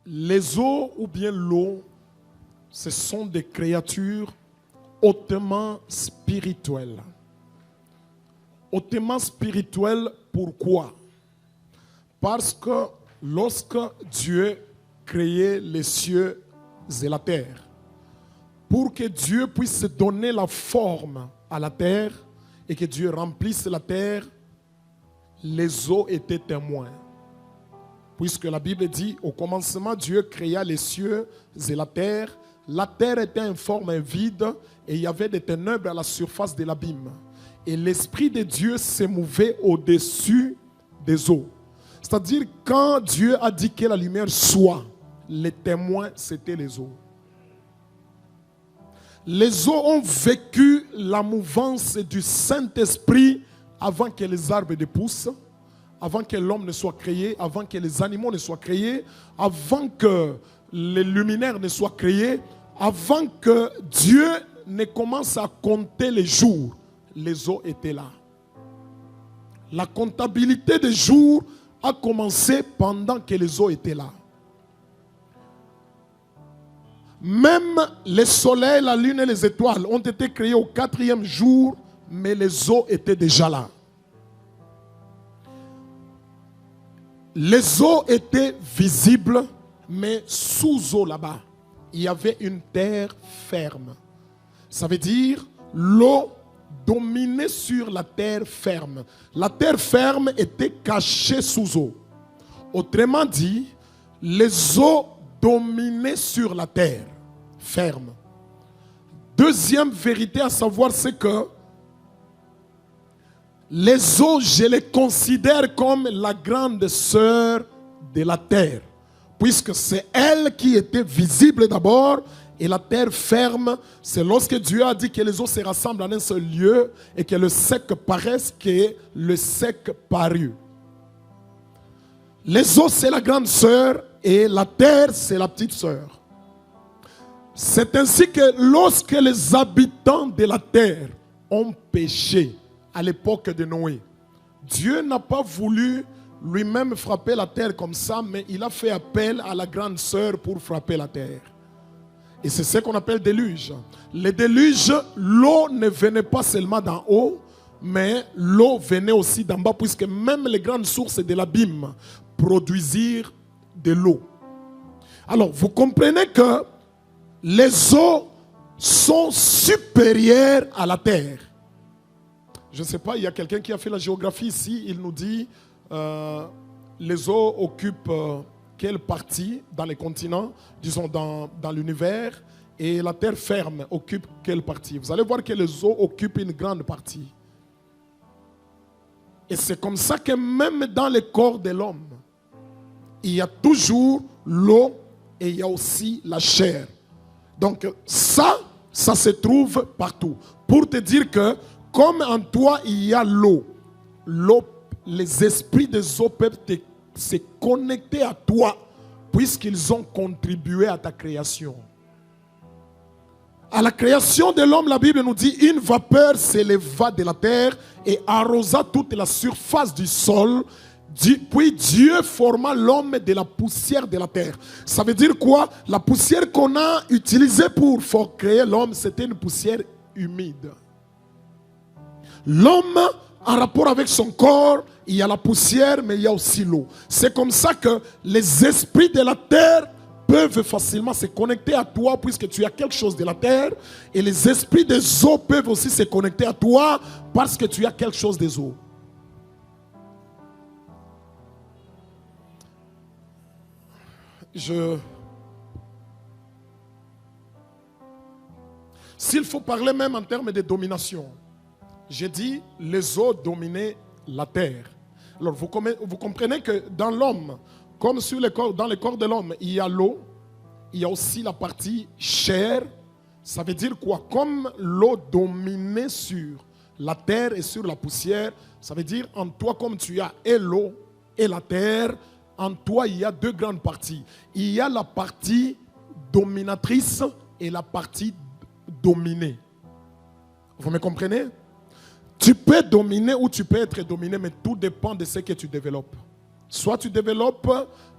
Les eaux ou bien l'eau, ce sont des créatures hautement spirituelles. Hautement spirituelles, pourquoi? Parce que lorsque Dieu créait les cieux et la terre, pour que Dieu puisse donner la forme à la terre et que Dieu remplisse la terre, les eaux étaient témoins. Puisque la Bible dit, au commencement, Dieu créa les cieux et la terre. La terre était en forme vide et il y avait des ténèbres à la surface de l'abîme. Et l'Esprit de Dieu s'émouvait au-dessus des eaux. C'est-à-dire, quand Dieu a dit que la lumière soit, les témoins, c'était les eaux. Les eaux ont vécu la mouvance du Saint-Esprit avant que les arbres ne poussent, avant que l'homme ne soit créé, avant que les animaux ne soient créés, avant que les luminaires ne soient créés, avant que Dieu ne commence à compter les jours, les eaux étaient là. La comptabilité des jours a commencé pendant que les eaux étaient là. Même les soleils, la lune et les étoiles ont été créés au 4e jour, mais les eaux étaient déjà là. Les eaux étaient visibles, mais sous eau là-bas, il y avait une terre ferme. Ça veut dire l'eau dominait sur la terre ferme. La terre ferme était cachée sous eau. Autrement dit, les eaux dominaient sur la terre ferme. Deuxième vérité à savoir, c'est que les eaux, je les considère comme la grande sœur de la terre, puisque c'est elle qui était visible d'abord, et la terre ferme, c'est lorsque Dieu a dit que les eaux se rassemblent en un seul lieu et que le sec paraisse, que le sec parut. Les eaux, c'est la grande sœur et la terre, c'est la petite sœur. C'est ainsi que lorsque les habitants de la terre ont péché, à l'époque de Noé, Dieu n'a pas voulu lui-même frapper la terre comme ça, mais il a fait appel à la grande sœur pour frapper la terre. Et c'est ce qu'on appelle déluge. Le déluge, l'eau ne venait pas seulement d'en haut, mais l'eau venait aussi d'en bas, puisque même les grandes sources de l'abîme produisirent de l'eau. Alors, vous comprenez que les eaux sont supérieures à la terre. Je ne sais pas, il y a quelqu'un qui a fait la géographie ici, il nous dit les eaux occupent quelle partie dans les continents, disons dans l'univers, et la terre ferme occupe quelle partie. Vous allez voir que les eaux occupent une grande partie. Et c'est comme ça que même dans le corps de l'homme, il y a toujours l'eau et il y a aussi la chair. Donc ça se trouve partout. Pour te dire que comme en toi il y a l'eau, les esprits des eaux peuvent se connecter à toi puisqu'ils ont contribué à ta création. À la création de l'homme, la Bible nous dit une vapeur s'éleva de la terre et arrosa toute la surface du sol. Puis Dieu forma l'homme de la poussière de la terre. Ça veut dire quoi? La poussière qu'on a utilisée pour créer l'homme, c'était une poussière humide. L'homme, en rapport avec son corps, il y a la poussière, mais il y a aussi l'eau. C'est comme ça que les esprits de la terre peuvent facilement se connecter à toi puisque tu as quelque chose de la terre. Et les esprits des eaux peuvent aussi se connecter à toi parce que tu as quelque chose des eaux. S'il faut parler même en termes de domination, j'ai dit les eaux dominaient la terre. Alors vous comprenez que dans l'homme, comme dans le corps de l'homme, il y a l'eau, il y a aussi la partie chair. Ça veut dire quoi? Comme l'eau dominait sur la terre et sur la poussière, ça veut dire en toi comme tu as et l'eau et la terre, en toi il y a deux grandes parties. Il y a la partie dominatrice et la partie dominée. Vous me comprenez? Tu peux dominer ou tu peux être dominé, mais tout dépend de ce que tu développes. Soit tu développes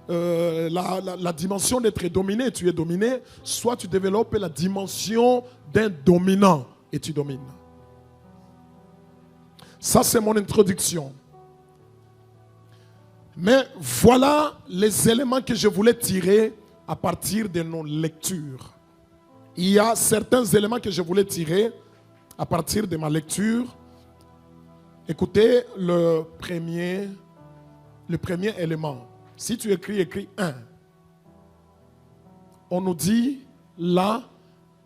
la dimension d'être dominé, tu es dominé, soit tu développes la dimension d'un dominant et tu domines. Ça, c'est mon introduction. Mais voilà les éléments que je voulais tirer à partir de nos lectures. Il y a certains éléments que je voulais tirer à partir de ma lecture. Écoutez le premier élément. Si tu écris 1. On nous dit là,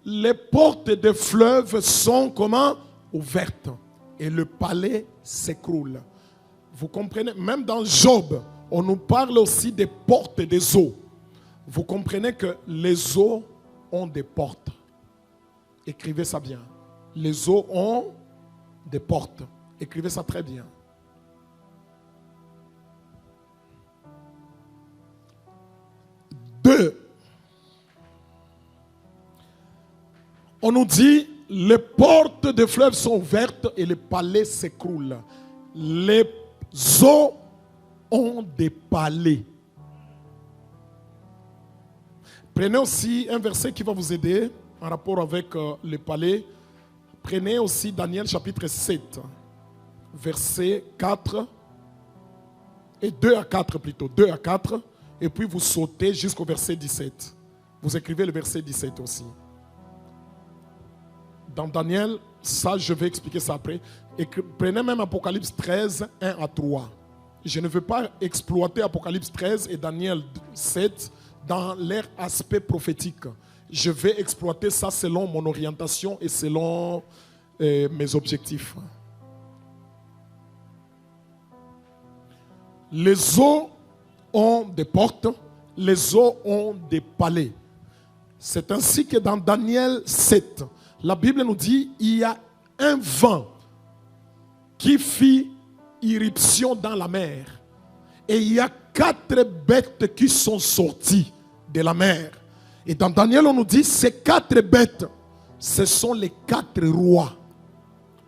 les portes des fleuves sont comment? Ouvertes. Et le palais s'écroule. Vous comprenez? Même dans Job, on nous parle aussi des portes des eaux. Vous comprenez que les eaux ont des portes. Écrivez ça bien. Les eaux ont des portes. Écrivez ça très bien. Deux. On nous dit, les portes des fleuves sont ouvertes et le palais s'écroule. Les eaux ont des palais. Prenez aussi un verset qui va vous aider en rapport avec les palais. Prenez aussi Daniel chapitre 7, verset 4 et 2 à 4 plutôt. 2 à 4 et puis vous sautez jusqu'au verset 17. Vous écrivez le verset 17 aussi. Dans Daniel, ça je vais expliquer ça après. Et prenez même Apocalypse 13, 1 à 3. Je ne veux pas exploiter Apocalypse 13 et Daniel 7 dans leur aspect prophétique. Je vais exploiter ça selon mon orientation et selon mes objectifs. Les eaux ont des portes, les eaux ont des palais. C'est ainsi que dans Daniel 7, la Bible nous dit il y a un vent qui fit irruption dans la mer. Et il y a 4 bêtes qui sont sorties de la mer. Et dans Daniel, on nous dit ces 4 bêtes, ce sont les 4 rois.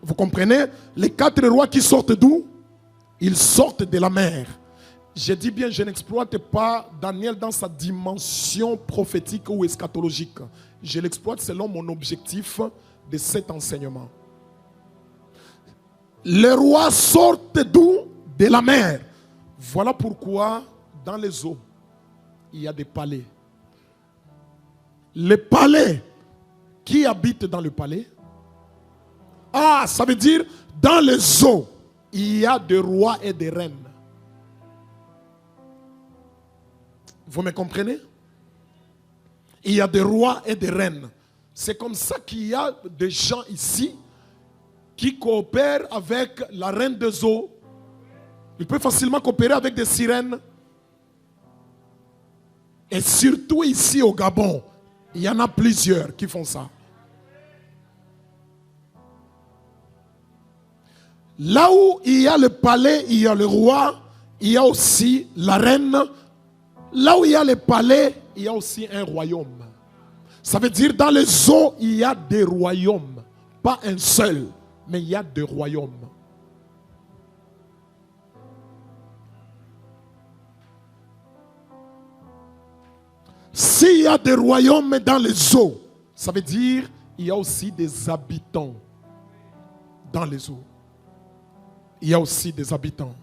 Vous comprenez? Les 4 rois qui sortent d'où? Ils sortent de la mer. Je dis bien, je n'exploite pas Daniel dans sa dimension prophétique ou eschatologique. Je l'exploite selon mon objectif de cet enseignement. Les rois sortent d'où? De la mer. Voilà pourquoi dans les eaux, il y a des palais. Les palais, qui habitent dans le palais? Ah, ça veut dire dans les eaux, il y a des rois et des reines. Vous me comprenez? Il y a des rois et des reines. C'est comme ça qu'il y a des gens ici qui coopèrent avec la reine des eaux. Il peut facilement coopérer avec des sirènes. Et surtout ici au Gabon, il y en a plusieurs qui font ça. Là où il y a le palais, il y a le roi, il y a aussi la reine. Là où il y a le palais, il y a aussi un royaume. Ça veut dire dans les eaux, il y a des royaumes. Pas un seul, mais il y a des royaumes. S'il y a des royaumes dans les eaux, ça veut dire il y a aussi des habitants dans les eaux. Il y a aussi des habitants.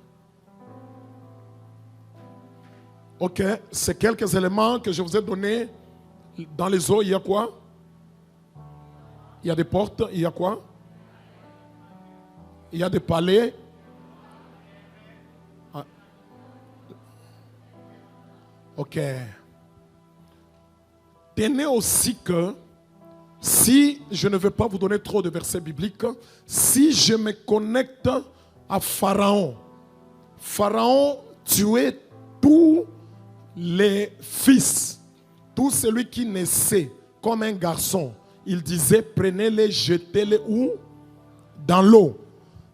Ok, c'est quelques éléments que je vous ai donnés. Dans les eaux, il y a quoi? Il y a des portes, il y a quoi? Il y a des palais. Ah. Ok. Tenez aussi que, si je ne veux pas vous donner trop de versets bibliques, si je me connecte à Pharaon, Pharaon tuait tous les fils, tout celui qui naissait comme un garçon. Il disait, prenez-les, jetez-les où? Dans l'eau.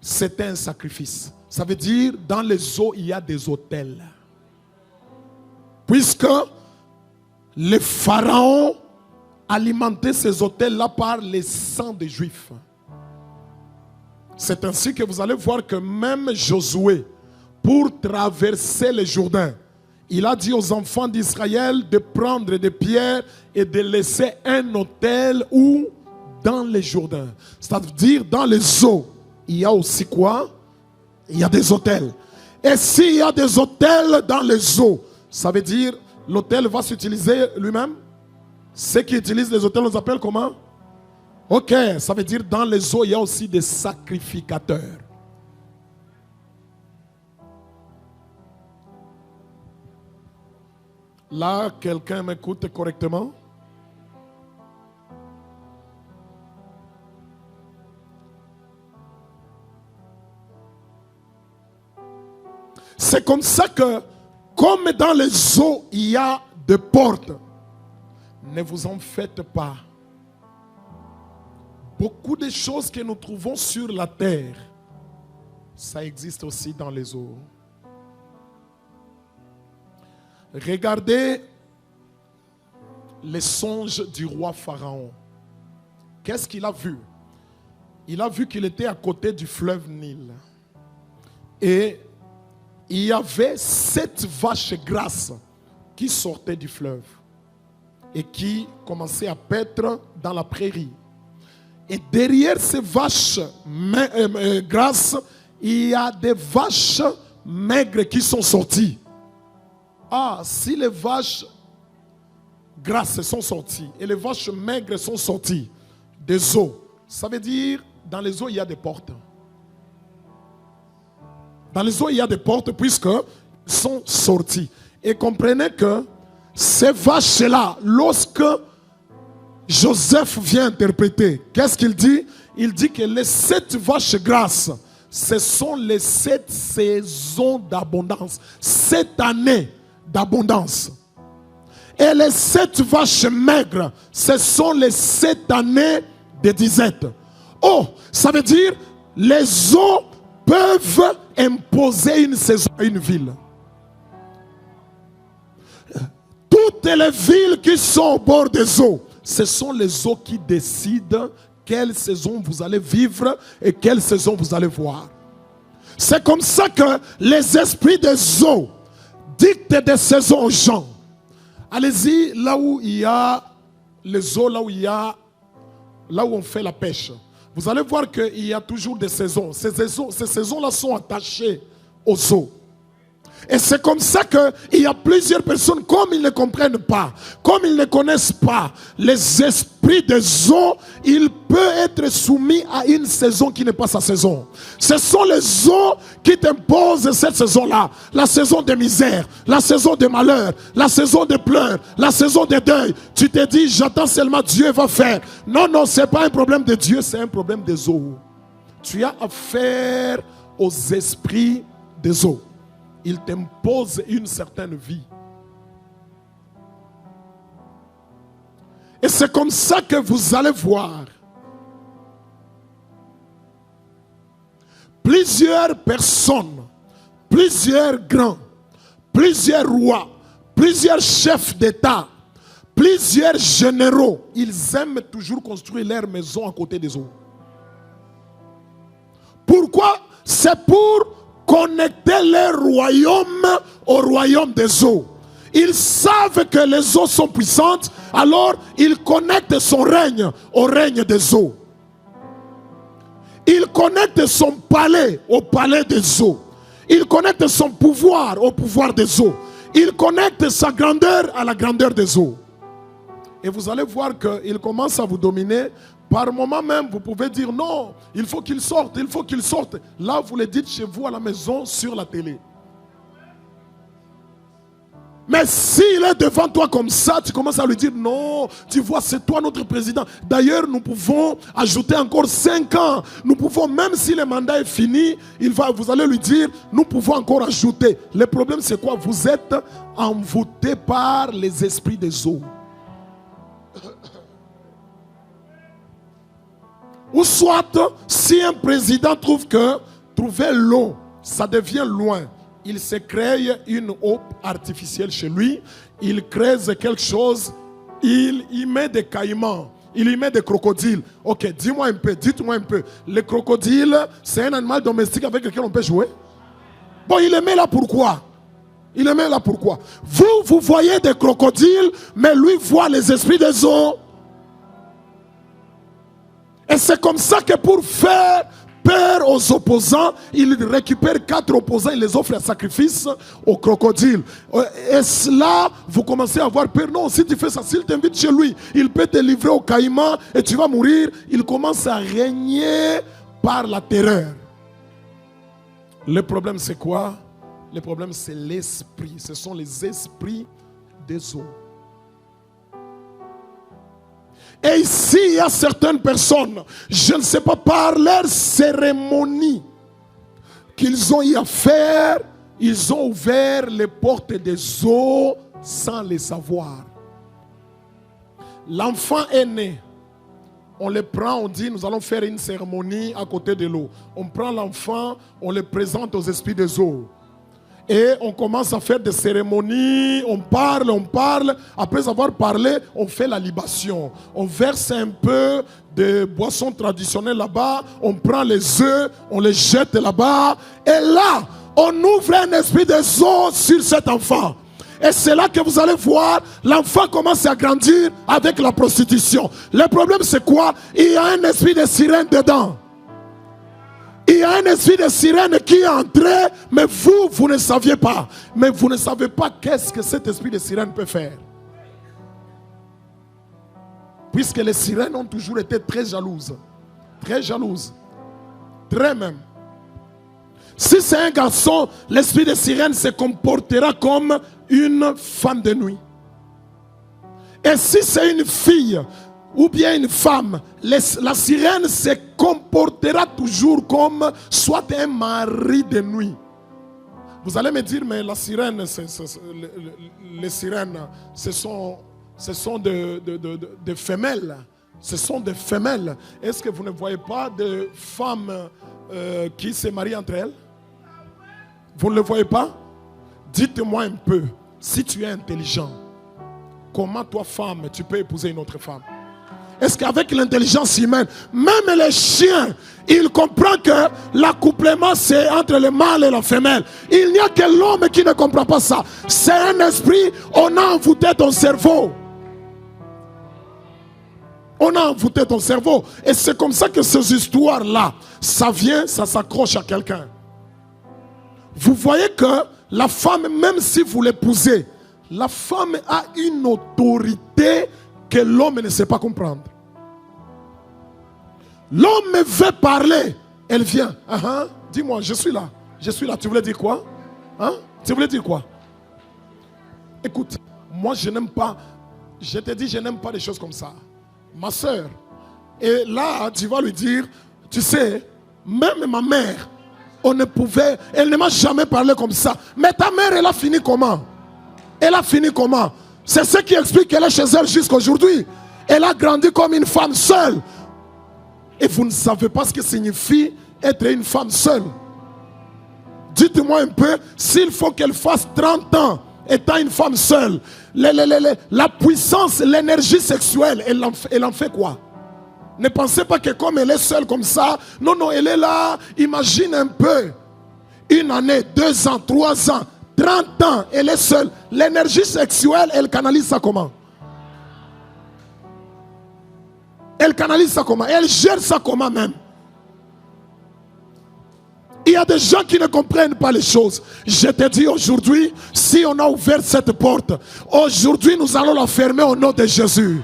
C'était un sacrifice. Ça veut dire, dans les eaux, il y a des autels. Puisque les pharaons alimentaient ces autels-là par les sangs des Juifs. C'est ainsi que vous allez voir que même Josué, pour traverser le Jourdain, Il a dit aux enfants d'Israël de prendre des pierres et de laisser un autel où? Dans les Jourdains. C'est-à-dire dans les eaux. Il y a aussi quoi? Il y a des autels. Et s'il y a des autels dans les eaux, ça veut dire l'autel va s'utiliser lui-même? Ceux qui utilisent les autels, on les appelle comment? Ok, ça veut dire dans les eaux, il y a aussi des sacrificateurs. Là, quelqu'un m'écoute correctement? C'est comme ça que, comme dans les eaux, il y a des portes, ne vous en faites pas. Beaucoup de choses que nous trouvons sur la terre, ça existe aussi dans les eaux. Regardez les songes du roi Pharaon. Qu'est-ce qu'il a vu? Il a vu qu'il était à côté du fleuve Nil. Et il y avait 7 vaches grasses qui sortaient du fleuve et qui commençaient à paître dans la prairie. Et derrière ces vaches grasses, il y a des vaches maigres qui sont sorties. Ah, si les vaches grasses sont sorties et les vaches maigres sont sorties des eaux, ça veut dire dans les eaux il y a des portes. Dans les eaux il y a des portes puisqu'ils sont sortis. Et comprenez que ces vaches-là, lorsque Joseph vient interpréter, qu'est-ce qu'il dit? Il dit que les 7 vaches grasses, ce sont les 7 saisons d'abondance, 7 années d'abondance. Et les 7 vaches maigres, ce sont les 7 années de disette. Oh, ça veut dire les eaux peuvent imposer une saison à une ville. Toutes les villes qui sont au bord des eaux, ce sont les eaux qui décident quelle saison vous allez vivre et quelle saison vous allez voir. C'est comme ça que les esprits des eaux dictent des saisons aux gens. Allez-y là où il y a les eaux, là où on fait la pêche. Vous allez voir qu'il y a toujours des saisons. Ces saisons-là sont attachées aux eaux. Et c'est comme ça qu'il y a plusieurs personnes, comme ils ne comprennent pas, comme ils ne connaissent pas les esprits des eaux, ils peuvent être soumis à une saison qui n'est pas sa saison. Ce sont les eaux qui t'imposent cette saison-là. La saison de misère, la saison de malheur, la saison de pleurs, la saison de deuil. Tu te dis, j'attends seulement Dieu va faire. Non, non, ce n'est pas un problème de Dieu, c'est un problème des eaux. Tu as affaire aux esprits des eaux. Il t'impose une certaine vie. Et c'est comme ça que vous allez voir plusieurs personnes, plusieurs grands, plusieurs rois, plusieurs chefs d'État, plusieurs généraux. Ils aiment toujours construire leur maison à côté des eaux. Pourquoi? C'est pour connecter leur royaume au royaume des eaux. Ils savent que les eaux sont puissantes, alors ils connectent son règne au règne des eaux. Ils connectent son palais au palais des eaux. Ils connectent son pouvoir au pouvoir des eaux. Ils connectent sa grandeur à la grandeur des eaux. Et vous allez voir qu'il commence à vous dominer. Par moment même, vous pouvez dire non, il faut qu'il sorte, il faut qu'il sorte. Là, vous le dites chez vous à la maison, sur la télé. Mais s'il est devant toi comme ça, tu commences à lui dire non, tu vois, c'est toi notre président. D'ailleurs, nous pouvons ajouter encore 5 ans. Nous pouvons, même si le mandat est fini, vous allez lui dire, nous pouvons encore ajouter. Le problème, c'est quoi? Vous êtes envoûté par les esprits des eaux. Ou soit, si un président trouve que trouver l'eau, ça devient loin, il se crée une eau artificielle chez lui, il crée quelque chose, il y met des caïmans, il y met des crocodiles. Ok, dis-moi un peu, dites-moi un peu. Le crocodile, c'est un animal domestique avec lequel on peut jouer? Bon, il le met là pourquoi? Il est même là pourquoi? Vous voyez des crocodiles, mais lui voit les esprits des eaux. Et c'est comme ça que pour faire peur aux opposants, il récupère 4 opposants, il les offre en sacrifice aux crocodiles. Et cela, vous commencez à avoir peur. Non, si tu fais ça, s'il t'invite chez lui, il peut te livrer au caïman et tu vas mourir. Il commence à régner par la terreur. Le problème c'est quoi? Le problème c'est l'esprit. Ce sont les esprits des eaux. Et ici, il y a certaines personnes, je ne sais pas, par leur cérémonie qu'ils ont eu à faire, ils ont ouvert les portes des eaux sans les savoir. L'enfant est né. On le prend, on dit, nous allons faire une cérémonie à côté de l'eau. On prend l'enfant, on le présente aux esprits des eaux. Et on commence à faire des cérémonies, on parle. Après avoir parlé, on fait la libation. On verse un peu de boissons traditionnelles là-bas. On prend les œufs, on les jette là-bas. Et là, on ouvre un esprit des eaux sur cet enfant. Et c'est là que vous allez voir, l'enfant commence à grandir avec la prostitution. Le problème c'est quoi? Il y a un esprit de sirène dedans. Il y a un esprit de sirène qui est entré, mais vous ne saviez pas. Mais vous ne savez pas qu'est-ce que cet esprit de sirène peut faire. Puisque les sirènes ont toujours été très jalouses. Très jalouses. Très même. Si c'est un garçon, l'esprit de sirène se comportera comme une femme de nuit. Et si c'est une fille, ou bien une femme, la sirène se comportera toujours comme soit un mari de nuit. Vous allez me dire, mais la sirène, les sirènes, ce sont des femelles. Ce sont des femelles. Est-ce que vous ne voyez pas de femmes qui se marient entre elles? Vous ne le voyez pas? Dites-moi un peu, si tu es intelligent, comment toi, femme, tu peux épouser une autre femme? Est-ce qu'avec l'intelligence humaine, même les chiens, ils comprennent que l'accouplement c'est entre le mâle et la femelle? Il n'y a que l'homme qui ne comprend pas ça. C'est un esprit, on a envoûté ton cerveau. On a envoûté ton cerveau. Et c'est comme ça que ces histoires-là, ça vient, ça s'accroche à quelqu'un. Vous voyez que la femme, même si vous l'épousez, la femme a une autorité que l'homme ne sait pas comprendre. L'homme veut parler, elle vient. Dis-moi, je suis là. Je suis là. Tu voulais dire quoi? Tu voulais dire quoi? Écoute, moi je n'aime pas, je te dis, je n'aime pas des choses comme ça. Ma soeur, et là tu vas lui dire, tu sais, même ma mère, on ne pouvait, elle ne m'a jamais parlé comme ça. Mais ta mère, elle a fini comment? Elle a fini comment? C'est ce qui explique qu'elle est chez elle jusqu'à aujourd'hui. Elle a grandi comme une femme seule. Et vous ne savez pas ce que signifie être une femme seule. Dites-moi un peu, s'il faut qu'elle fasse 30 ans étant une femme seule, la puissance, l'énergie sexuelle, elle en fait quoi? Ne pensez pas que comme elle est seule comme ça, non, elle est là, imagine un peu. 1 année, 2 ans, 3 ans, 30 ans, elle est seule. L'énergie sexuelle, elle canalise ça comment? Elle canalise ça comment? Elle gère ça comment même? Il y a des gens qui ne comprennent pas les choses. Je te dis aujourd'hui, si on a ouvert cette porte, aujourd'hui nous allons la fermer au nom de Jésus.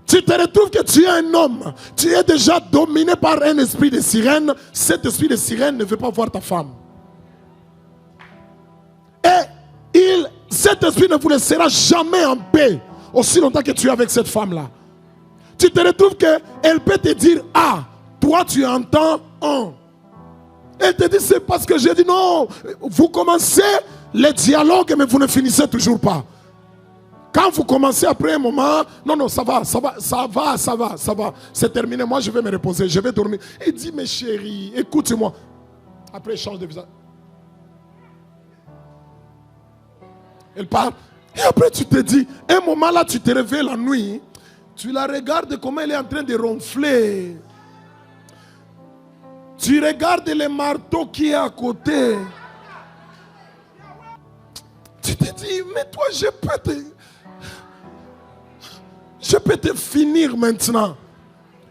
Tu te retrouves que tu es un homme, tu es déjà dominé par un esprit de sirène. Cet esprit de sirène ne veut pas voir ta femme. Et cet esprit ne vous laissera jamais en paix aussi longtemps que tu es avec cette femme-là. Tu te retrouves qu'elle peut te dire A, toi tu entends un. Elle te dit c'est parce que j'ai dit non. Vous commencez les dialogues mais vous ne finissez toujours pas. Quand vous commencez après un moment, non, ça va. C'est terminé, moi je vais me reposer, je vais dormir. Il dit, mais chérie, écoute-moi. Après, il change de visage. Elle parle. Et après, tu te dis, un moment là, tu te réveilles la nuit, tu la regardes comment elle est en train de ronfler. Tu regardes le marteau qui est à côté. Tu te dis, mais toi, je peux te finir maintenant.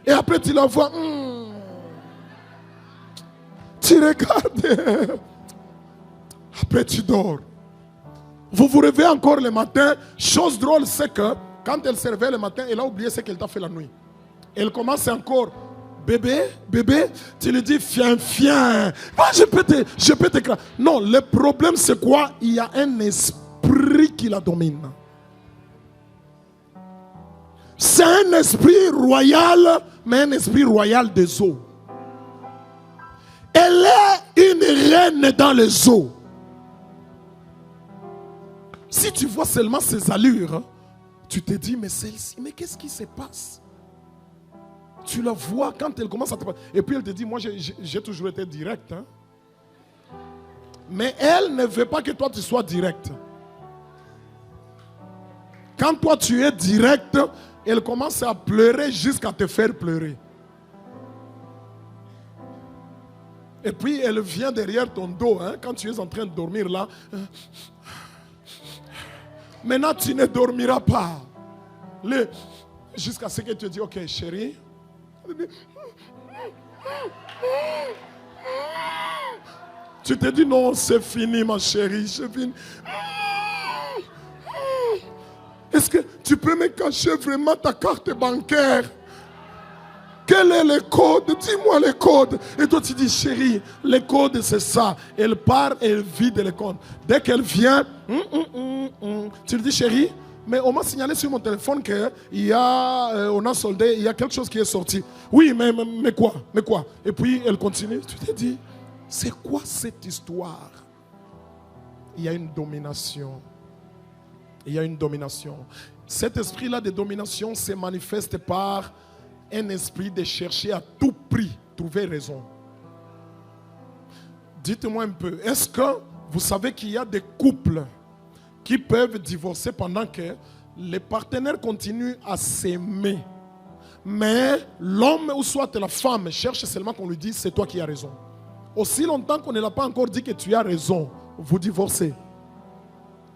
Et après, tu la vois. Tu regardes. Après, tu dors. Vous vous réveillez encore le matin. Chose drôle, c'est que quand elle se réveille le matin, elle a oublié ce qu'elle t'a fait la nuit. Elle commence encore. Bébé, tu lui dis, viens. Moi, je peux te. Non, le problème, c'est quoi? Il y a un esprit qui la domine. C'est un esprit royal, mais un esprit royal des eaux. Elle est une reine dans les eaux. Si tu vois seulement ses allures, tu te dis, mais celle-ci, mais qu'est-ce qui se passe? Tu la vois quand elle commence à te parler. Et puis elle te dit, moi j'ai toujours été direct. Hein? Mais elle ne veut pas que toi tu sois direct. Quand toi tu es direct, elle commence à pleurer jusqu'à te faire pleurer. Et puis elle vient derrière ton dos, hein, quand tu es en train de dormir là. Maintenant tu ne dormiras pas. Jusqu'à ce que tu dis, ok chérie. Tu te dis non, c'est fini ma chérie, c'est fini. Est-ce que tu peux me cacher vraiment ta carte bancaire? Quel est le code? Dis-moi le code. Et toi tu dis chérie, le code c'est ça. Elle part, elle vide le code. Dès qu'elle vient, tu lui dis chérie, mais on m'a signalé sur mon téléphone qu'il y a, on a soldé, il y a quelque chose qui est sorti. Oui, mais quoi? Mais quoi? Et puis elle continue. Tu te dis, c'est quoi cette histoire? Il y a une domination. Il y a une domination. Cet esprit-là de domination se manifeste par un esprit de chercher à tout prix trouver raison. Dites-moi un peu, est-ce que vous savez qu'il y a des couples qui peuvent divorcer pendant que les partenaires continuent à s'aimer, mais l'homme ou soit la femme cherche seulement qu'on lui dise c'est toi qui as raison. Aussi longtemps qu'on ne l'a pas encore dit que tu as raison, vous divorcez.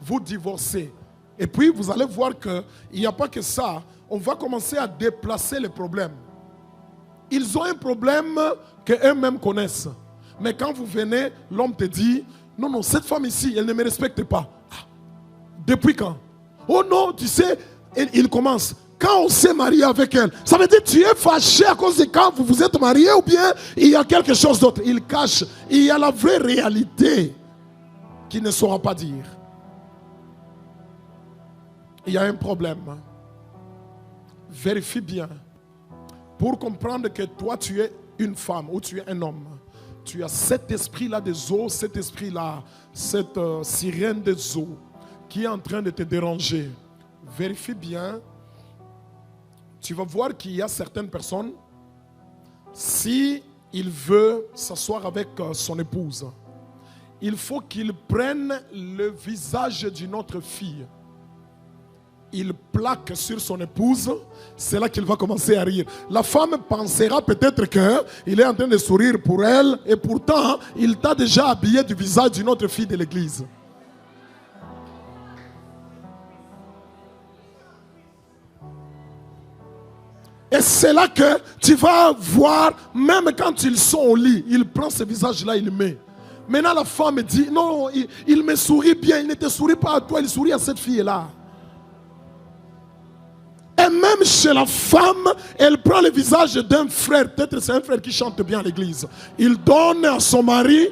Vous divorcez. Et puis vous allez voir qu'il n'y a pas que ça. On va commencer à déplacer les problèmes. Ils ont un problème qu'eux-mêmes connaissent. Mais quand vous venez, l'homme te dit, non, cette femme ici, elle ne me respecte pas. Ah, depuis quand? Oh non, tu sais, il commence. Quand on s'est marié avec elle, ça veut dire que tu es fâché à cause de quand vous vous êtes marié ou bien il y a quelque chose d'autre. Il cache. Il y a la vraie réalité qu'il ne saura pas dire. Il y a un problème. Vérifie bien. Pour comprendre que toi tu es une femme ou tu es un homme, tu as cet esprit-là des eaux, cet esprit-là, cette sirène des eaux qui est en train de te déranger. Vérifie bien. Tu vas voir qu'il y a certaines personnes, si il veut s'asseoir avec son épouse, il faut qu'il prenne le visage d'une autre fille. Il plaque sur son épouse, c'est là qu'il va commencer à rire. La femme pensera peut-être qu'il est en train de sourire pour elle, et pourtant, il t'a déjà habillé du visage d'une autre fille de l'église. Et c'est là que tu vas voir, même quand ils sont au lit, il prend ce visage-là, il le met. Maintenant, la femme dit, non, il me sourit bien, il ne te sourit pas à toi, il sourit à cette fille-là. Et même chez la femme, elle prend le visage d'un frère. Peut-être c'est un frère qui chante bien à l'église. Il donne à son mari.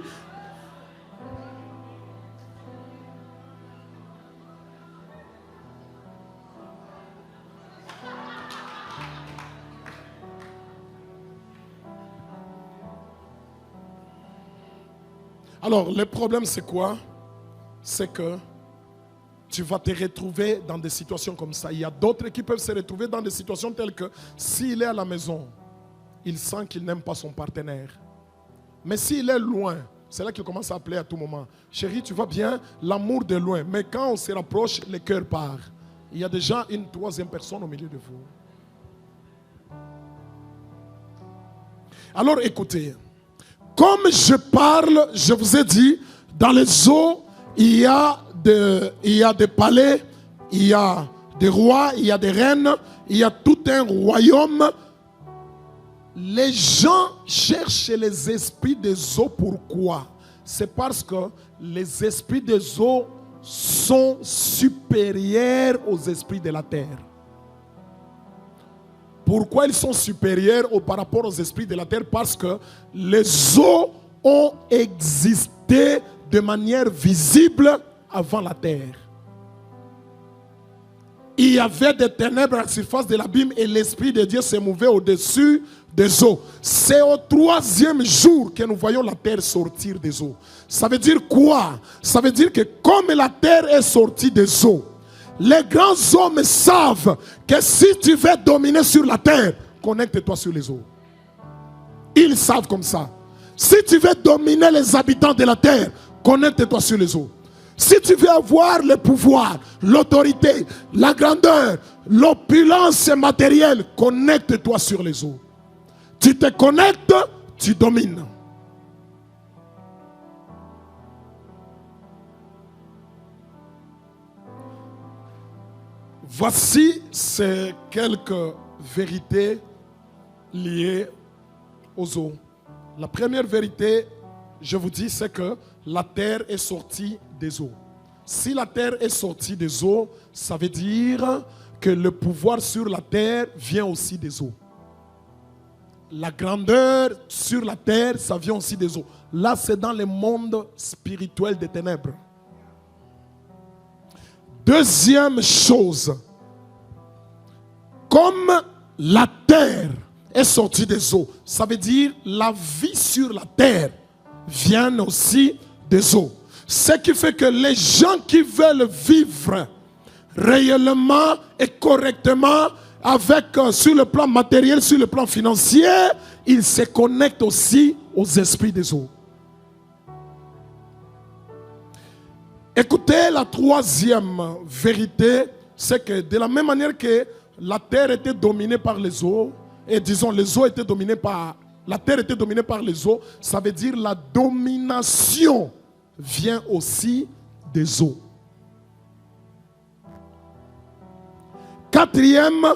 Alors, le problème c'est quoi? C'est que tu vas te retrouver dans des situations comme ça. Il y a d'autres qui peuvent se retrouver dans des situations telles que s'il est à la maison, il sent qu'il n'aime pas son partenaire. Mais s'il est loin, c'est là qu'il commence à appeler à tout moment. Chérie, tu vas bien? L'amour de loin. Mais quand on se rapproche, le cœur part. Il y a déjà une troisième personne au milieu de vous. Alors écoutez, Comme je parle, je vous ai dit, dans les eaux, il y a des palais, il y a des rois, il y a des reines, il y a tout un royaume. Les gens cherchent les esprits des eaux. Pourquoi? C'est parce que les esprits des eaux sont supérieurs aux esprits de la terre. Pourquoi ils sont supérieurs par rapport aux esprits de la terre? Parce que les eaux ont existé de manière visible avant la terre. Il y avait des ténèbres à la surface de l'abîme et l'Esprit de Dieu se mouvait au-dessus des eaux. C'est au 3e jour que nous voyons la terre sortir des eaux. Ça veut dire quoi? Ça veut dire que comme la terre est sortie des eaux, les grands hommes savent que si tu veux dominer sur la terre, connecte-toi sur les eaux. Ils savent comme ça. Si tu veux dominer les habitants de la terre, connecte-toi sur les eaux. Si tu veux avoir le pouvoir, l'autorité, la grandeur, l'opulence matérielle, connecte-toi sur les eaux. Tu te connectes, tu domines. Voici ces quelques vérités liées aux eaux. La première vérité, je vous dis, c'est que la terre est sortie des eaux. Si la terre est sortie des eaux, ça veut dire que le pouvoir sur la terre vient aussi des eaux. La grandeur sur la terre, ça vient aussi des eaux. Là, c'est dans le monde spirituel des ténèbres. Deuxième chose, comme la terre est sortie des eaux, ça veut dire la vie sur la terre vient aussi des eaux. Ce qui fait que les gens qui veulent vivre réellement et correctement avec, sur le plan matériel, sur le plan financier, ils se connectent aussi aux esprits des eaux. Écoutez, la troisième vérité, c'est que de la même manière que la terre était dominée par les eaux, et disons les eaux étaient dominées par, la terre était dominée par les eaux, ça veut dire la domination vient aussi des eaux. Quatrième,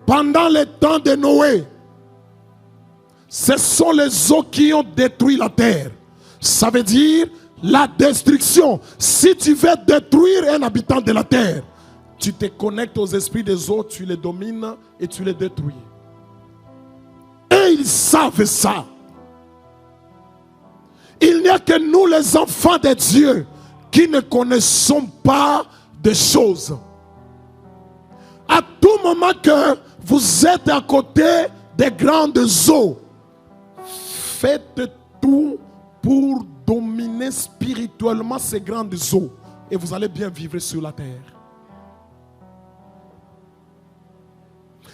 pendant le temps de Noé, ce sont les eaux qui ont détruit la terre. Ça veut dire la destruction. Si tu veux détruire un habitant de la terre, tu te connectes aux esprits des eaux, tu les domines et tu les détruis. Et ils savent ça. Il n'y a que nous les enfants de Dieu qui ne connaissons pas des choses. À tout moment que vous êtes à côté des grandes eaux, faites tout pour dominer spirituellement ces grandes eaux et vous allez bien vivre sur la terre.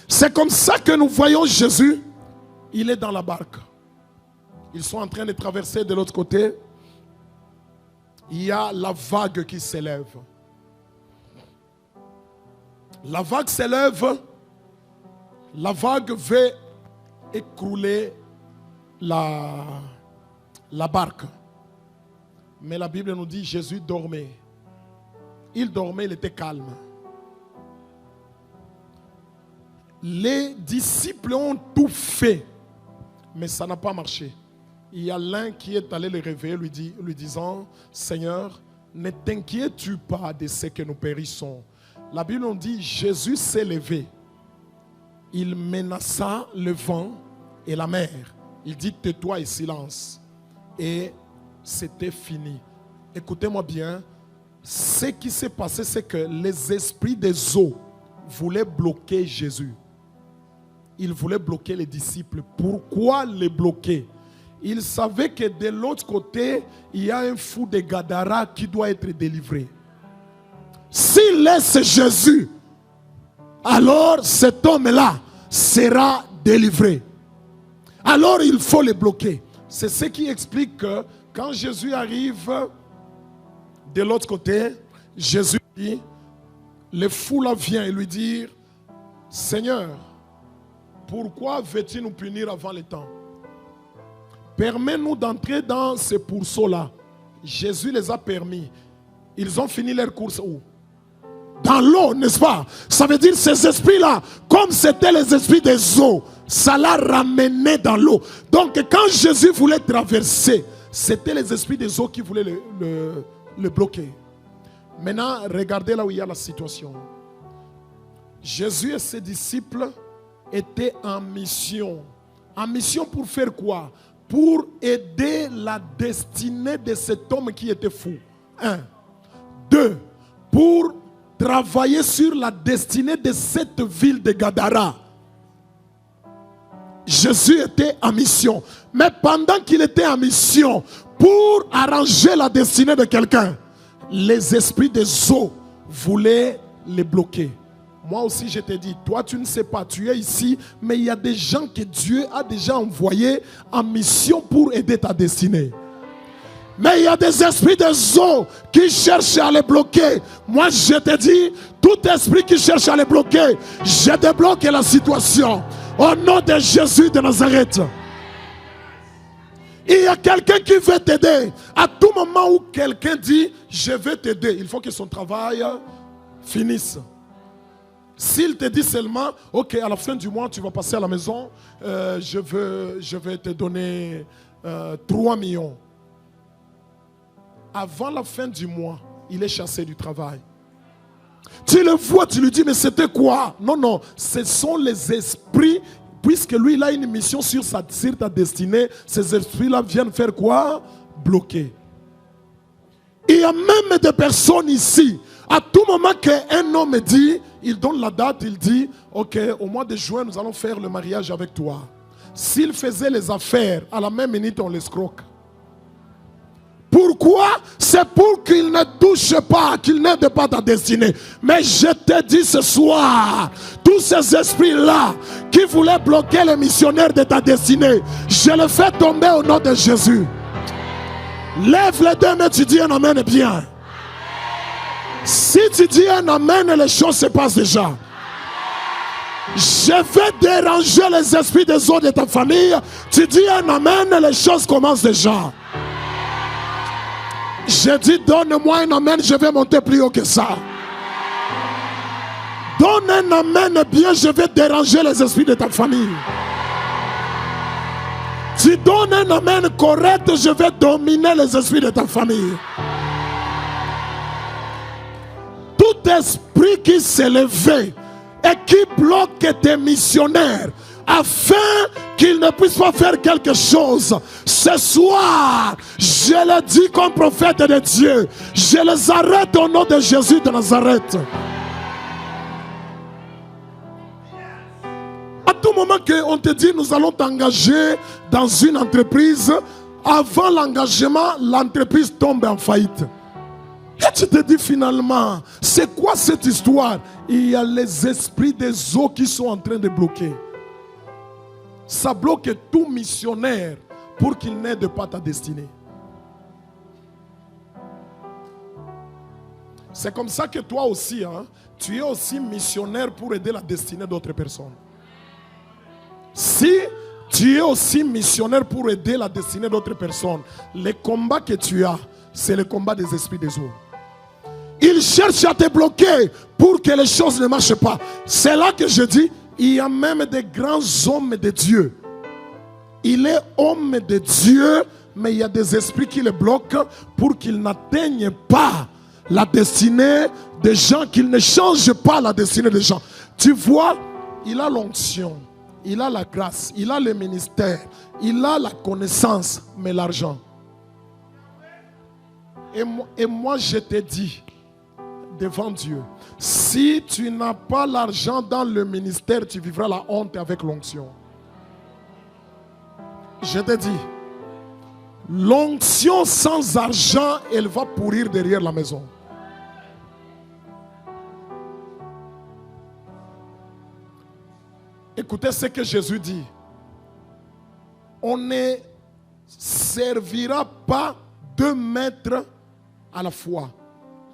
C'est comme ça que nous voyons Jésus. Il est dans la barque. Ils sont en train de traverser de l'autre côté. Il y a la vague qui s'élève. La vague s'élève. La vague veut écrouler la barque. Mais la Bible nous dit Jésus dormait. Il dormait, il était calme. Les disciples ont tout fait, mais ça n'a pas marché. Il y a l'un qui est allé le réveiller, lui disant, Seigneur, ne t'inquiètes-tu pas de ce que nous périssons. La Bible nous dit, Jésus s'est levé. Il menaça le vent et la mer. Il dit, tais-toi et silence. Et c'était fini. Écoutez-moi bien, ce qui s'est passé, c'est que les esprits des eaux voulaient bloquer Jésus. Ils voulaient bloquer les disciples. Pourquoi les bloquer? Ils savaient que de l'autre côté, il y a un fou de Gadara qui doit être délivré. S'il laisse Jésus, alors cet homme-là sera délivré. Alors il faut les bloquer. C'est ce qui explique que quand Jésus arrive de l'autre côté, Jésus dit, le fou là vient et lui dire, Seigneur, pourquoi veux-tu nous punir avant le temps? permets-nous d'entrer dans ces pourceaux-là. Jésus les a permis. Ils ont fini leur course où? Dans l'eau, n'est-ce pas? Ça veut dire ces esprits-là, comme c'était les esprits des eaux, ça l'a ramené dans l'eau. Donc quand Jésus voulait traverser, c'était les esprits des eaux qui voulaient le bloquer. Maintenant, regardez là où il y a la situation. Jésus et ses disciples étaient en mission. En mission pour faire quoi? Pour aider la destinée de cet homme qui était fou. 1. 2. Pour travailler sur la destinée de cette ville de Gadara. Jésus était en mission. Mais pendant qu'il était en mission, pour arranger la destinée de quelqu'un, les esprits des eaux voulaient les bloquer. Moi aussi je te dis, toi tu ne sais pas, tu es ici, mais il y a des gens que Dieu a déjà envoyés en mission pour aider ta destinée. Mais il y a des esprits des eaux qui cherchent à les bloquer. Moi je te dis, tout esprit qui cherche à les bloquer, je débloque la situation. Au nom de Jésus de Nazareth. Il y a quelqu'un qui veut t'aider. À tout moment où quelqu'un dit, je vais t'aider, il faut que son travail finisse. S'il te dit seulement, ok, à la fin du mois, tu vas passer à la maison, je vais te donner 3 millions. Avant la fin du mois, il est chassé du travail. Tu le vois, tu lui dis, mais c'était quoi? Non, non, ce sont les esprits, puisque lui, il a une mission sur ta destinée, ces esprits-là viennent faire quoi? Bloquer. Il y a même des personnes ici, à tout moment qu'un homme dit, il donne la date, il dit, ok, au mois de juin, nous allons faire le mariage avec toi. S'il faisait les affaires, à la même minute, on l'escroque. Pourquoi? C'est pour qu'il ne touche pas, qu'il n'aide pas ta destinée. Mais je te dis ce soir, tous ces esprits-là qui voulaient bloquer les missionnaires de ta destinée, je les fais tomber au nom de Jésus. Lève les deux mains, tu dis un amen bien. Si tu dis un amen, les choses se passent déjà. Je vais déranger les esprits des autres de ta famille. Tu dis un amen, les choses commencent déjà. Je dis donne-moi un amen, je vais monter plus haut que ça. Donne un amen bien, je vais déranger les esprits de ta famille. Tu donnes un amen correct, je vais dominer les esprits de ta famille. Tout esprit qui s'est levé et qui bloque tes missionnaires afin qu'ils ne puissent pas faire quelque chose, ce soir, je le dis comme prophète de Dieu, je les arrête au nom de Jésus de Nazareth. À tout moment qu'on te dit nous allons t'engager dans une entreprise, avant l'engagement, l'entreprise tombe en faillite. Et tu te dis finalement, c'est quoi cette histoire? Il y a les esprits des eaux qui sont en train de bloquer. Ça bloque tout missionnaire pour qu'il n'aide pas ta destinée. C'est comme ça que toi aussi, tu es aussi missionnaire pour aider la destinée d'autres personnes. Si tu es aussi missionnaire pour aider la destinée d'autres personnes, le combat que tu as, c'est le combat des esprits des eaux. Ils cherchent à te bloquer pour que les choses ne marchent pas. C'est là que je dis, il y a même des grands hommes de Dieu. Il est homme de Dieu, mais il y a des esprits qui le bloquent pour qu'ils n'atteignent pas la destinée des gens, qu'ils ne changent pas la destinée des gens. Tu vois, il a l'onction, il a la grâce, il a le ministère, il a la connaissance, mais l'argent. Et moi je te dis, devant Dieu, si tu n'as pas l'argent dans le ministère, tu vivras la honte avec l'onction. Je te dis, l'onction sans argent, elle va pourrir derrière la maison. Écoutez ce que Jésus dit. On ne servira pas 2 maîtres à la fois.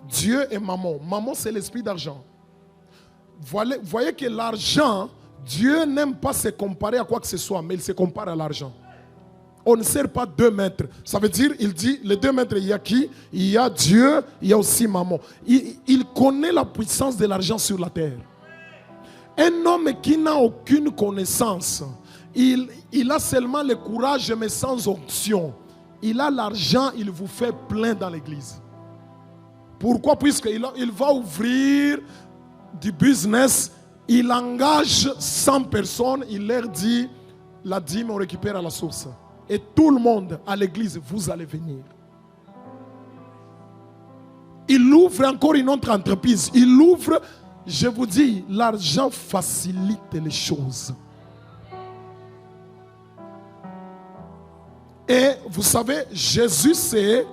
Dieu et maman. Maman, c'est l'esprit d'argent. Voyez que l'argent, Dieu n'aime pas se comparer à quoi que ce soit, mais il se compare à l'argent. On ne sert pas 2 maîtres. Ça veut dire, il dit, les 2 maîtres, il y a qui? Il y a Dieu, il y a aussi Mammon. Il connaît la puissance de l'argent sur la terre. Un homme qui n'a aucune connaissance, il a seulement le courage, mais sans onction. Il a l'argent, il vous fait plein dans l'église. Pourquoi? Puisqu'il va ouvrir du business, il engage 100 personnes, il leur dit, la dîme, on récupère à la source. Et tout le monde à l'église, vous allez venir. Il ouvre encore une autre entreprise. Il ouvre, je vous dis, l'argent facilite les choses. Et vous savez, Jésus c'est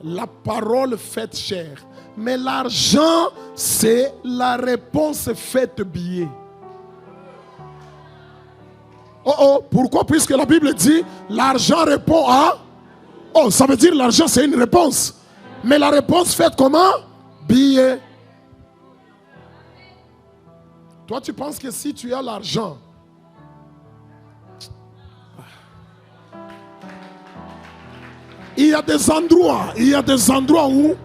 la parole faite chair. Mais l'argent c'est la réponse faite billet. Oh, pourquoi? Puisque la Bible dit, l'argent répond à... Oh, ça veut dire l'argent c'est une réponse. Mais la réponse faite comment? Billet. Toi tu penses que si tu as l'argent, il y a des endroits où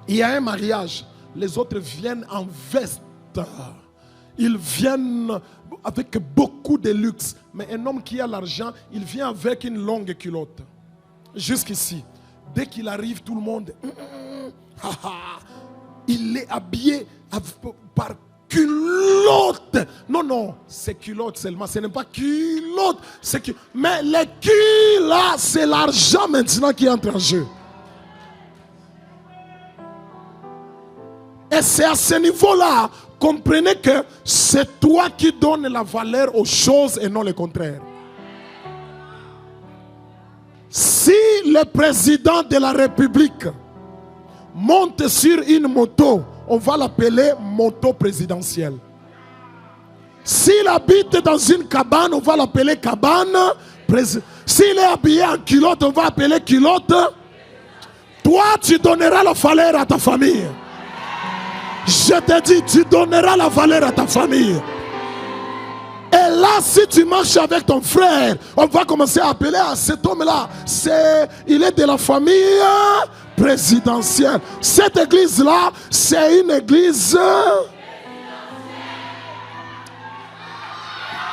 il y a un mariage. Les autres viennent en veste. Ils viennent avec beaucoup de luxe. Mais un homme qui a l'argent, il vient avec une longue culotte. Jusqu'ici. Dès qu'il arrive, tout le monde... il est habillé par culotte. Non, c'est culotte seulement. Ce n'est pas culotte. Mais les culs là, c'est l'argent maintenant qui entre en jeu. Et c'est à ce niveau-là, comprenez que c'est toi qui donnes la valeur aux choses et non le contraire. Si le président de la République monte sur une moto, on va l'appeler moto présidentielle. S'il habite dans une cabane, on va l'appeler cabane présidentielle. S'il est habillé en culotte, on va l'appeler culotte. Toi, tu donneras la valeur à ta famille. Je te dis, tu donneras la valeur à ta famille. Et là, si tu marches avec ton frère, on va commencer à appeler à cet homme-là. Il est de la famille présidentielle. Cette église-là, c'est une église...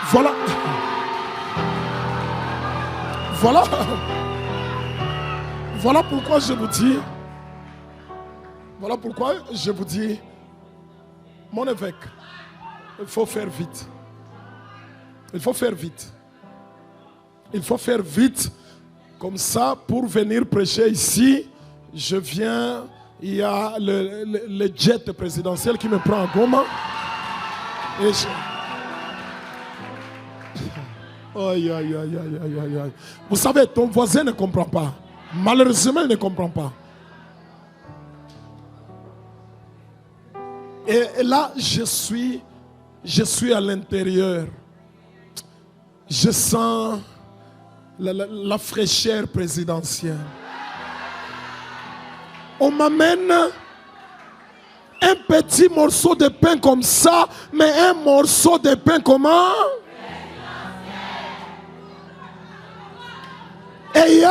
Voilà. Voilà pourquoi je vous dis... Voilà pourquoi je vous dis... Mon évêque, il faut faire vite. Il faut faire vite. Il faut faire vite. Comme ça, pour venir prêcher ici, je viens, il y a le jet présidentiel qui me prend à Goma. Et Aïe. Vous savez, ton voisin ne comprend pas. Malheureusement, il ne comprend pas. Et là, je suis à l'intérieur. Je sens la fraîcheur présidentielle. On m'amène un petit morceau de pain comme ça, mais un morceau de pain comment? Et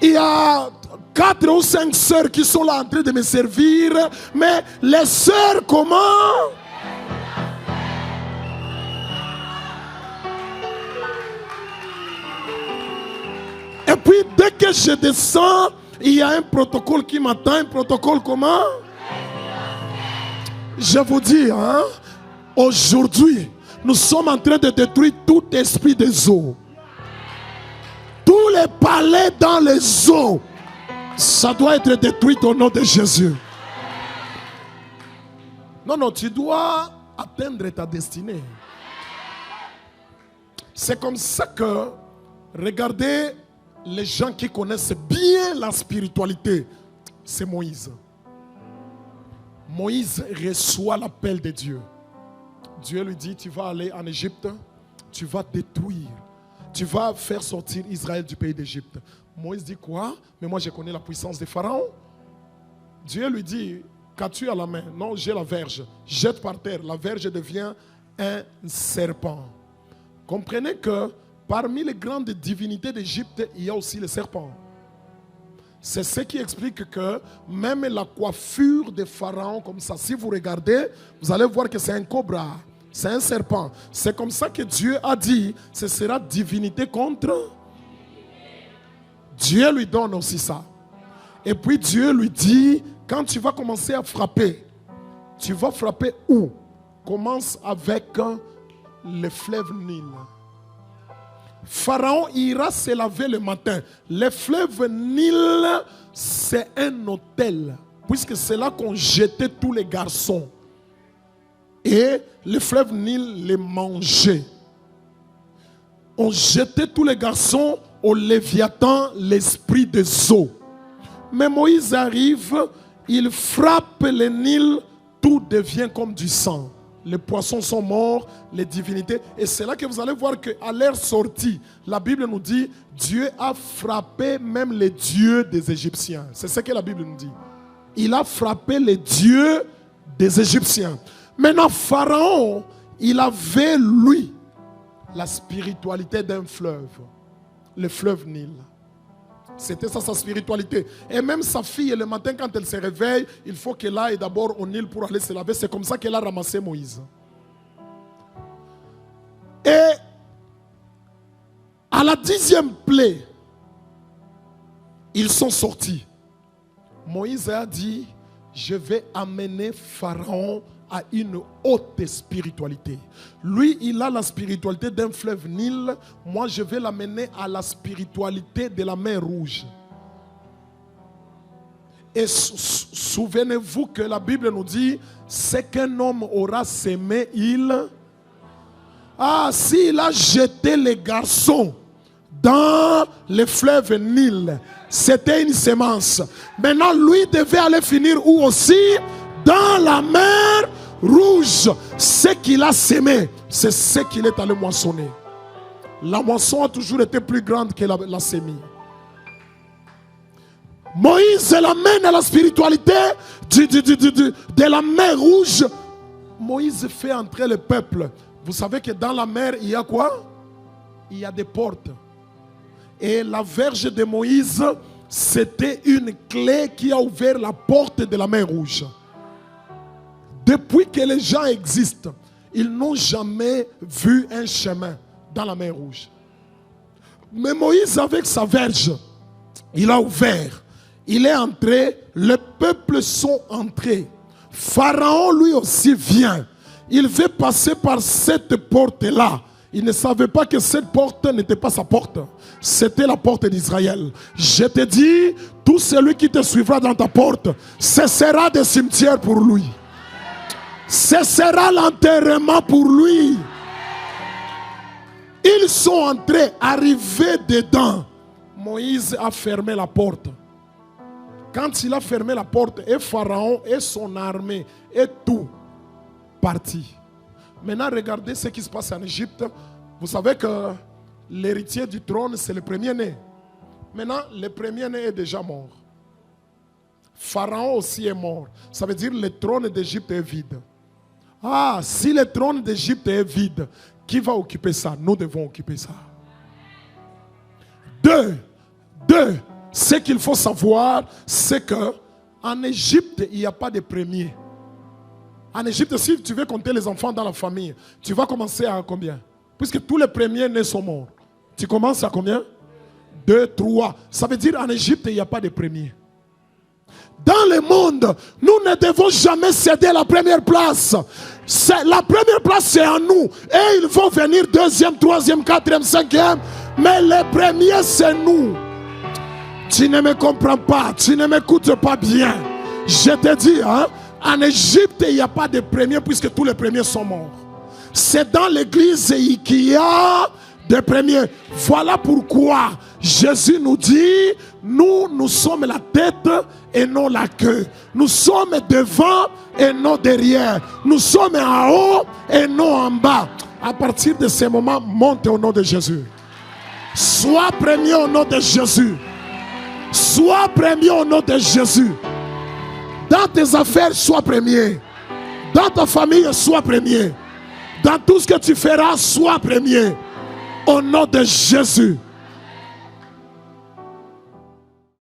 il y a 4 ou 5 sœurs qui sont là en train de me servir. Mais les sœurs, comment? Et puis dès que je descends, il y a un protocole qui m'attend. Un protocole comment? Je vous dis, aujourd'hui, nous sommes en train de détruire tout esprit des eaux. Tous les palais dans les eaux. Ça doit être détruit au nom de Jésus. Non, tu dois atteindre ta destinée. C'est comme ça que, regardez, les gens qui connaissent bien la spiritualité, c'est Moïse. Moïse reçoit l'appel de Dieu. Dieu lui dit, tu vas aller en Égypte, tu vas détruire, tu vas faire sortir Israël du pays d'Égypte. Moïse dit quoi? Mais moi je connais la puissance des pharaons. Dieu lui dit, qu'as-tu à la main? Non, j'ai la verge. Jette par terre. La verge devient un serpent. Comprenez que Parmi les grandes divinités d'Égypte, il y a aussi le serpent. C'est ce qui explique que même la coiffure de Pharaon, comme ça, si vous regardez, vous allez voir que c'est un cobra, c'est un serpent. C'est comme ça que Dieu a dit, ce sera divinité contre. Dieu lui donne aussi ça. Et puis Dieu lui dit, quand tu vas commencer à frapper, tu vas frapper où? Commence avec le fleuve Nil. Pharaon ira se laver le matin. Le fleuve Nil, c'est un hôtel, puisque c'est là qu'on jetait tous les garçons. Et le fleuve Nil les mangeait. On jetait tous les garçons au Léviathan, l'esprit des eaux. Mais Moïse arrive, il frappe le Nil, tout devient comme du sang. Les poissons sont morts, les divinités. Et c'est là que vous allez voir qu'à leur sortie, la Bible nous dit, Dieu a frappé même les dieux des Égyptiens. C'est ce que la Bible nous dit. Il a frappé les dieux des Égyptiens. Maintenant, Pharaon, il avait, lui, la spiritualité d'un fleuve. Le fleuve Nil. C'était ça sa spiritualité. Et même sa fille, le matin quand elle se réveille, il faut qu'elle aille d'abord au Nil pour aller se laver. C'est comme ça qu'elle a ramassé Moïse. Et à la 10e plaie, ils sont sortis. Moïse a dit, je vais amener Pharaon à une haute spiritualité. Lui, il a la spiritualité d'un fleuve Nil. Moi, je vais l'amener à la spiritualité de la mer Rouge. Et souvenez-vous que la Bible nous dit, c'est qu'un homme aura semé, il... Ah, s'il a jeté les garçons dans le fleuve Nil, c'était une semence. Maintenant, lui devait aller finir où aussi? Dans la mer Rouge. Ce qu'il a semé, c'est ce qu'il est allé moissonner. La moisson a toujours été plus grande que la semis. Moïse l'amène à la spiritualité de la mer Rouge. Moïse fait entrer le peuple. Vous savez que dans la mer, il y a quoi? Il y a des portes. Et la verge de Moïse, c'était une clé qui a ouvert la porte de la mer Rouge. Depuis que les gens existent, ils n'ont jamais vu un chemin dans la mer Rouge. Mais Moïse, avec sa verge, il a ouvert. Il est entré, les peuples sont entrés. Pharaon lui aussi vient. Il veut passer par cette porte-là. Il ne savait pas que cette porte n'était pas sa porte. C'était la porte d'Israël. Je te dis, tout celui qui te suivra dans ta porte, ce sera des cimetières pour lui. Ce sera l'enterrement pour lui. Ils sont entrés, arrivés dedans. Moïse a fermé la porte. Quand il a fermé la porte, et Pharaon et son armée et tout parti. Maintenant, regardez ce qui se passe en Égypte. Vous savez que l'héritier du trône, c'est le premier-né. Maintenant, le premier-né est déjà mort. Pharaon aussi est mort. Ça veut dire que le trône d'Égypte est vide. Ah, si le trône d'Égypte est vide, qui va occuper ça? Nous devons occuper ça. Deux, ce qu'il faut savoir, c'est que en Égypte, il n'y a pas de premier. En Égypte, si tu veux compter les enfants dans la famille, tu vas commencer à combien? Puisque tous les premiers nés sont morts. Tu commences à combien? 2, 3. Ça veut dire en Égypte, il n'y a pas de premier. Dans le monde, nous ne devons jamais céder la première place. La première place, c'est à nous. Et ils vont venir deuxième, troisième, quatrième, cinquième. Mais les premiers, c'est nous. Tu ne me comprends pas. Tu ne m'écoutes pas bien. Je te dis, hein, en Égypte, il n'y a pas de premiers puisque tous les premiers sont morts. C'est dans l'église qu'il y a des premiers. Voilà pourquoi Jésus nous dit, nous sommes la tête et non la queue. Nous sommes devant et non derrière. Nous sommes en haut et non en bas. À partir de ce moment, monte au nom de Jésus. Sois premier au nom de Jésus. Sois premier au nom de Jésus. Dans tes affaires, sois premier. Dans ta famille, sois premier. Dans tout ce que tu feras, sois premier. Au nom de Jésus.